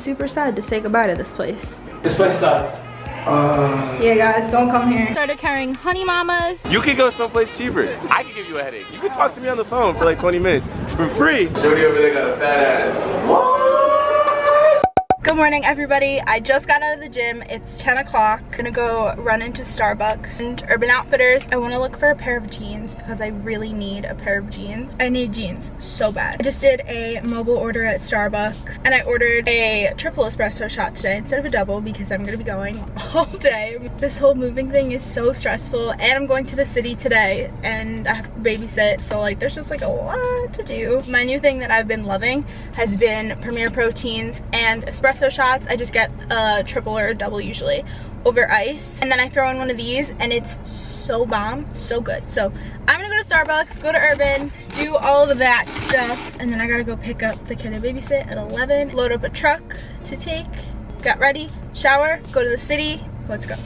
super sad to say goodbye to this place. This place sucks. Yeah guys, don't come here. Started carrying Honey Mamas. You could go someplace cheaper. I could give you a headache. You could talk to me on the phone for like 20 minutes for free. Jody over there got a fat ass. What? Good morning everybody. I just got out of the gym. It's 10 o'clock. Gonna go run into Starbucks and Urban Outfitters. I want to look for a pair of jeans because I really need a pair of jeans. I need jeans so bad. I just did a mobile order at Starbucks and I ordered a triple espresso shot today instead of a double because I'm gonna be going all day. This whole moving thing is so stressful and I'm going to the city today and I have to babysit, so like there's just like a lot to do. My new thing that I've been loving has been Premier Proteins and espresso shots. I just get a triple or a double usually over ice, and then I throw in one of these and it's so bomb, so good. So I'm gonna go to Starbucks, go to Urban, do all of that stuff, and then I gotta go pick up the kid I babysit at 11, load up a truck to take, get ready, shower, go to the city. Let's go.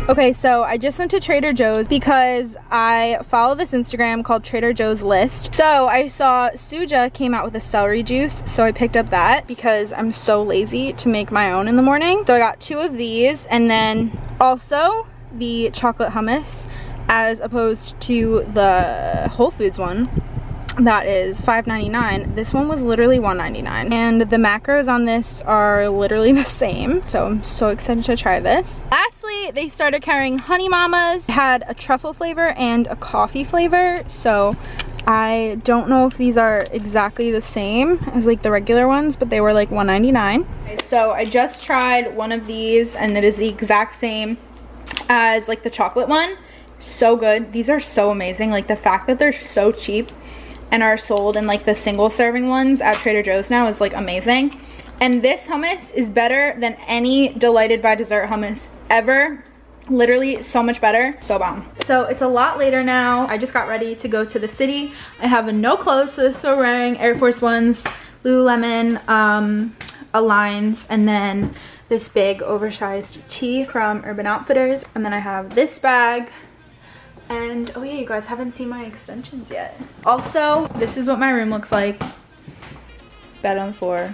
Okay, so I just went to Trader Joe's because I follow this Instagram called Trader Joe's List. So I saw Suja came out with a celery juice, so I picked up that because I'm so lazy to make my own in the morning. So I got 2 of these, and then also the chocolate hummus as opposed to the Whole Foods one. That is $5.99. This one was literally $1.99, and the macros on this are literally the same, so I'm so excited to try this. Lastly, they started carrying Honey Mamas. It had a truffle flavor and a coffee flavor, so I don't know if these are exactly the same as like the regular ones, but they were like $1.99. So I just tried one of these and it is the exact same as like the chocolate one. So good. These are so amazing. Like the fact that they're so cheap and are sold in like the single serving ones at Trader Joe's now is like amazing. And this hummus is better than any Delighted by Dessert hummus ever. Literally so much better, so bomb. So it's a lot later now. I just got ready to go to the city. I have no clothes, so this we're wearing Air Force Ones, Lululemon, Aligns, and then this big oversized tee from Urban Outfitters. And then I have this bag. And oh yeah, you guys haven't seen my extensions yet. Also, this is what my room looks like. Bed on the floor.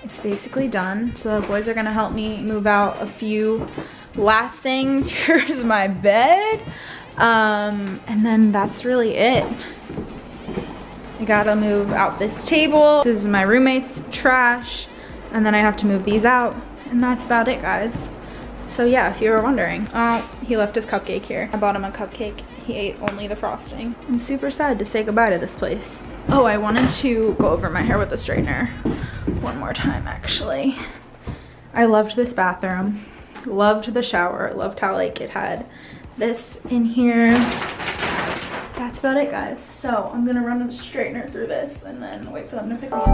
It's basically done. So the boys are gonna help me move out a few last things. Here's my bed. And then that's really it. I gotta move out this table. This is my roommate's trash. And then I have to move these out. And that's about it, guys. So yeah, if you were wondering. Oh, he left his cupcake here. I bought him a cupcake. He ate only the frosting. I'm super sad to say goodbye to this place. Oh, I wanted to go over my hair with a straightener one more time, actually. I loved this bathroom. Loved the shower. Loved how like it had this in here. That's about it, guys. So I'm gonna run a straightener through this and then wait for them to pick me up.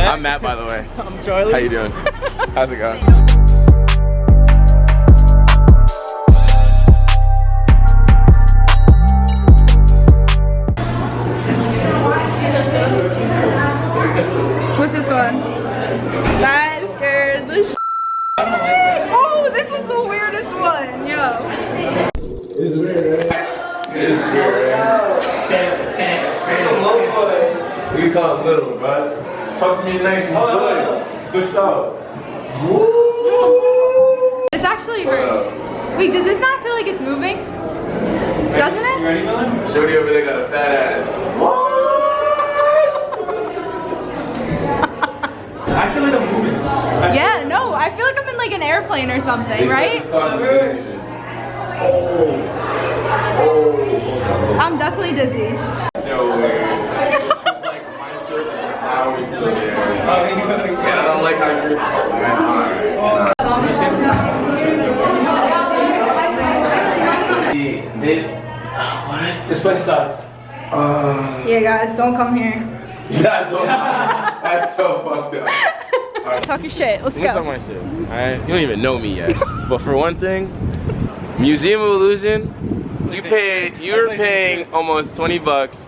I'm Matt, by the way. I'm Charlie. How you doing? How's it going? What's this one? That scared the sh. Oh, this is the weirdest one, yo. It's weird, right? It's weird, right? It's a low boy. We call it little, bro. Talk to me nice and good. Good stuff. This actually hurts. Wait, does this not feel like it's moving? Doesn't it? You ready, Dylan? Jody over there got a fat ass. What? I feel like I'm moving. Yeah, no, I feel like I'm in like an airplane or something, right? I'm definitely dizzy. So weird. Like my shirt and the flower is still there. Yeah, I don't like how you're talking. What? This place sucks. Yeah, guys, don't come here. That's so fucked up. Alright. Talk your shit. Let's Let me talk go. my shit. Alright? You don't even know me yet. But for one thing, Museum of Illusion, you're paying almost 20 bucks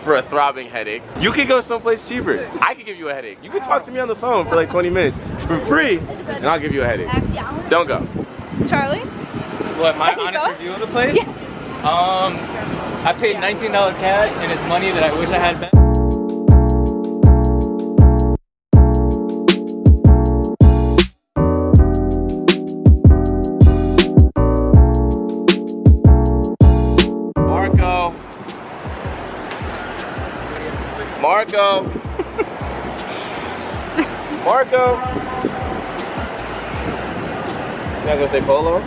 for a throbbing headache. You could go someplace cheaper. I could give you a headache. You could talk to me on the phone for like 20 minutes for free, and I'll give you a headache. Don't go. Charlie? What, my There you honest go. review of the place? Yeah. I paid $19 cash, and it's money that I wish I had back. Marco. Marco. You not gonna say polo?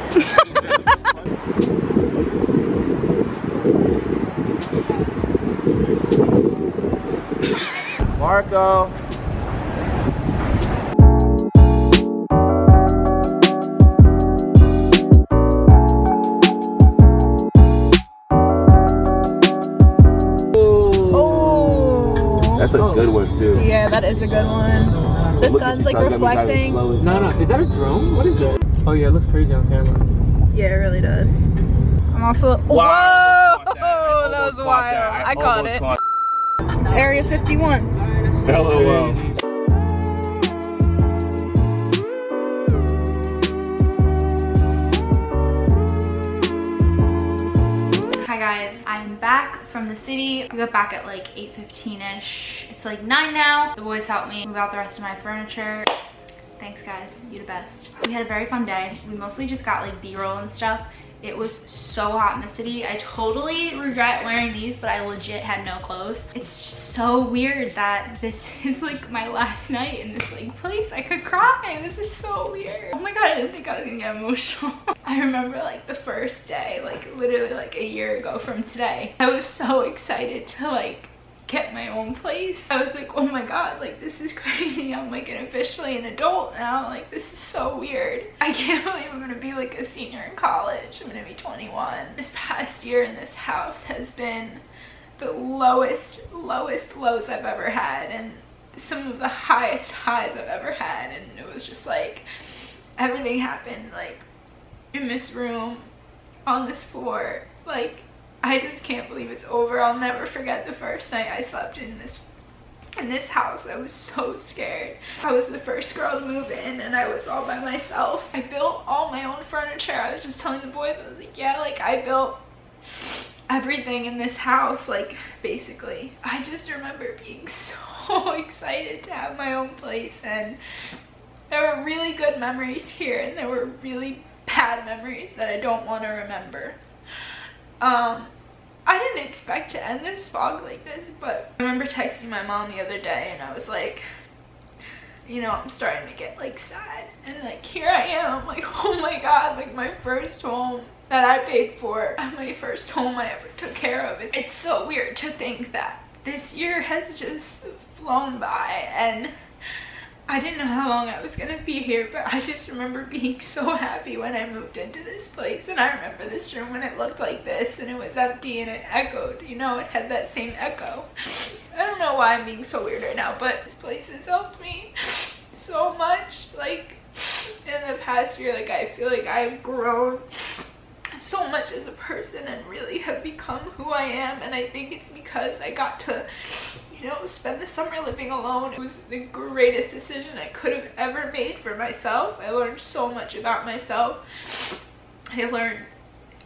Marco. That's a good one too. Yeah, that is a good one. The sun's like reflecting. No, is that a drone? What is it? Oh yeah, it looks crazy on camera. Yeah, it really does. I'm also. Wow, Whoa! That was wild. I caught it. It's Area 51. LOL. Hi guys, I'm back from the city. We got back at like 8:15ish. It's like 9 now. The boys helped me move out the rest of my furniture. Thanks guys, you the best. We had a very fun day. We mostly just got like B-roll and stuff. It was so hot in the city. I totally regret wearing these, but I legit had no clothes. It's just so weird that this is like my last night in this like place. I could cry. This is so weird. Oh my god, I didn't think I was gonna get emotional. I remember like the first day, like literally like a year ago from today. I was so excited to like get my own place. I was like, oh my god, like this is crazy. I'm like officially an adult now. Like this is so weird. I can't believe I'm gonna be like a senior in college. I'm gonna be 21. This past year in this house has been the lowest lows I've ever had, and some of the highest highs I've ever had. And it was just like everything happened like in this room, on this floor. Like I just can't believe it's over. I'll never forget the first night I slept in this house. I was so scared. I was the first girl to move in and I was all by myself. I built all my own furniture. I was just telling the boys, I was like, yeah, like I built everything in this house, like basically. I just remember being so excited to have my own place, and there were really good memories here and there were really bad memories that I don't want to remember. I didn't expect to end this vlog like this, but I remember texting my mom the other day and I was like, you know, I'm starting to get like sad, and like here I am, like oh my god, like my first home that I paid for, my first home I ever took care of. It's so weird to think that this year has just flown by and I didn't know how long I was gonna be here, but I just remember being so happy when I moved into this place. And I remember this room when it looked like this and it was empty and it echoed, you know, it had that same echo. I don't know why I'm being so weird right now, but this place has helped me so much. Like in the past year, like I feel like I've grown so much as a person and really have become who I am. And I think it's because I got to, you know, spend the summer living alone. It was the greatest decision I could have ever made for myself. I learned so much about myself. I learned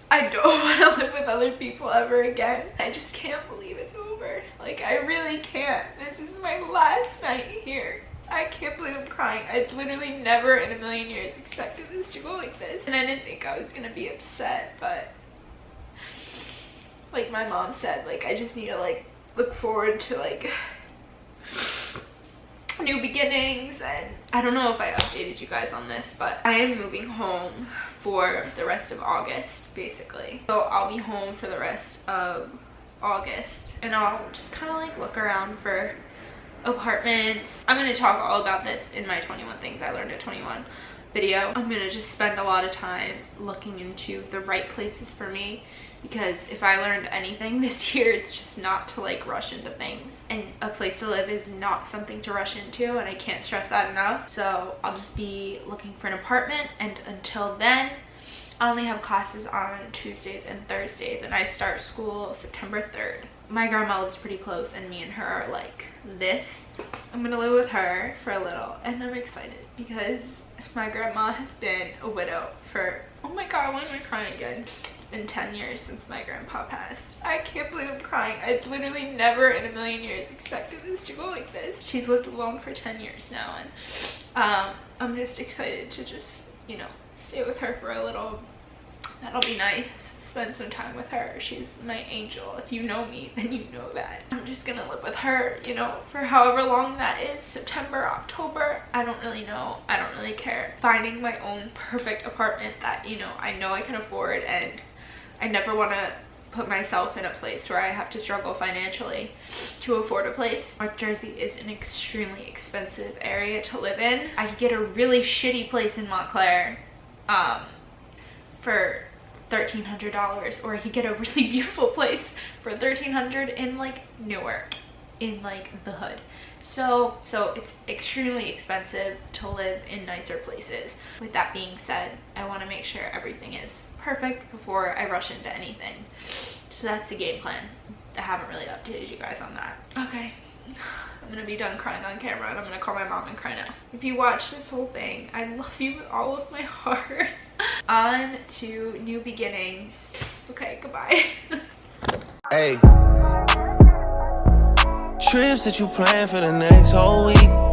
I don't want to live with other people ever again. I just can't believe it's over. Like I really can't. This is my last night here. I can't believe I'm crying. I literally never in a million years expected this to go like this. And I didn't think I was gonna be upset, but like my mom said, like I just need to like look forward to like new beginnings. And I don't know if I updated you guys on this, but I am moving home for the rest of August basically. So I'll be home for the rest of August and I'll just kind of like look around for apartments. I'm going to talk all about this in my 21 things I learned at 21, video. I'm gonna just spend a lot of time looking into the right places for me, because if I learned anything this year, it's just not to like rush into things, and a place to live is not something to rush into, and I can't stress that enough. So I'll just be looking for an apartment, and until then I only have classes on Tuesdays and Thursdays, and I start school September 3rd. My grandma lives pretty close, and me and her are like this. I'm gonna live with her for a little, and I'm excited because my grandma has been a widow for, oh my god, why am I crying again? It's been 10 years since my grandpa passed. I can't believe I'm crying. I literally never in a million years expected this to go like this. She's lived alone for 10 years now, and I'm just excited to just, you know, stay with her for a little. That'll be nice. Spend some time with her. She's my angel. If you know me, then you know that. I'm just gonna live with her, you know, for however long that is. September, October, I don't really know. I don't really care. Finding my own perfect apartment that, you know I can afford, and I never want to put myself in a place where I have to struggle financially to afford a place. North Jersey is an extremely expensive area to live in. I could get a really shitty place in Montclair for $1,300, or I could get a really beautiful place for $1,300 in like Newark, in like the hood. So it's extremely expensive to live in nicer places. With that being said, I want to make sure everything is perfect before I rush into anything. So that's the game plan. I haven't really updated you guys on that. Okay, I'm gonna be done crying on camera, and I'm gonna call my mom and cry now. If you watch this whole thing, I love you with all of my heart. On to new beginnings. Okay, goodbye. Hey, trips that you plan for the next whole week.